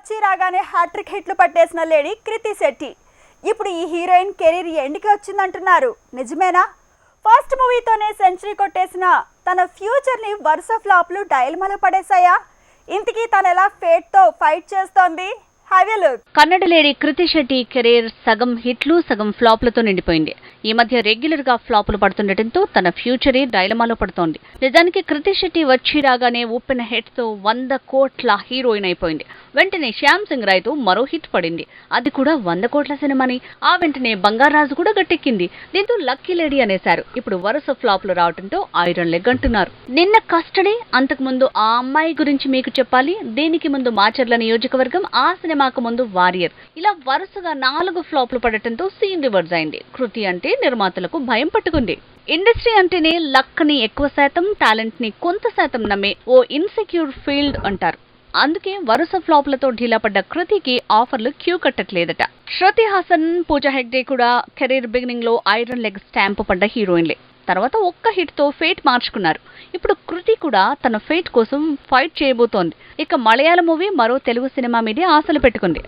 వచ్చి రాగానే హ్యాట్రిక్ హిట్లు పట్టేసిన లేడీ కృతి శెట్టి. ఇప్పుడు ఈ హీరోయిన్ కెరీర్ ఎండ్కి వచ్చిందంటున్నారు. నిజమేనా? ఫస్ట్ మూవీతోనే సెంచరీ కొట్టేసిన తన ఫ్యూచర్ని వరుస ఫ్లాప్లు డైల్మాలో పడేశాయా? ఇంతకీ తను ఎలా ఫేట్తో ఫైట్ చేస్తోంది? కన్నడ లేడీ కృతి శెట్టి కెరీర్ సగం హిట్లు సగం ఫ్లాప్లతో నిండిపోయింది. ఈ మధ్య రెగ్యులర్ గా ఫ్లాపులు పడుతుండటంతో తన ఫ్యూచరే డైలమాలో పడుతోంది. నిజానికి కృతి శెట్టి వచ్చి రాగానే ఊపిన హిట్ తో 100 కోట్ల హీరోయిన్ అయిపోయింది. వెంటనే శ్యామ్ సింగ్ రాయ్ తో మరో హిట్ పడింది. అది కూడా 100 కోట్ల సినిమాని. ఆ వెంటనే బంగారాజు కూడా గట్టెక్కింది. దీంతో లక్కీ లేడీ అనేశారు. ఇప్పుడు వరుస ఫ్లాపులు రావడంతో ఐరన్ లెగ్ అంటున్నారు. నిన్న కస్టడీ, అంతకు ముందు ఆ అమ్మాయి గురించి మీకు చెప్పాలి, దీనికి ముందు మాచర్ల నియోజకవర్గం, ఆ సినిమాకు ముందు వారియర్, ఇలా వరుసగా 4 ఫ్లాప్లు పడటంతో సీన్ రివర్స్ అయింది. కృతి అంటే నిర్మాతలకు భయం పట్టుకుంది. ఇండస్ట్రీ అంటేనే లక్ ని ఎక్కువ శాతం, టాలెంట్ ని కొంత శాతం నమ్మే ఓ ఇన్సెక్యూర్ ఫీల్డ్ అంటారు. అందుకే వరుస ఫ్లాప్లతో ఢీలా పడ్డ కృతికి ఆఫర్లు క్యూ కట్టట్లేదట. శృతి హాసన్, పూజా హెగ్డే కూడా కెరీర్ బిగినింగ్ లో ఐరన్ లెగ్ స్టాంప్ పడ్డ హీరోయిన్లే. తర్వాత ఒక్క హిట్ తో ఫేట్ మార్చుకున్నారు. ఇప్పుడు కృతి కూడా తన ఫేట్ కోసం ఫైట్ చేయబోతోంది. ఇక మలయాళ మూవీ, మరో తెలుగు సినిమా మీదే ఆశలు పెట్టుకుంది.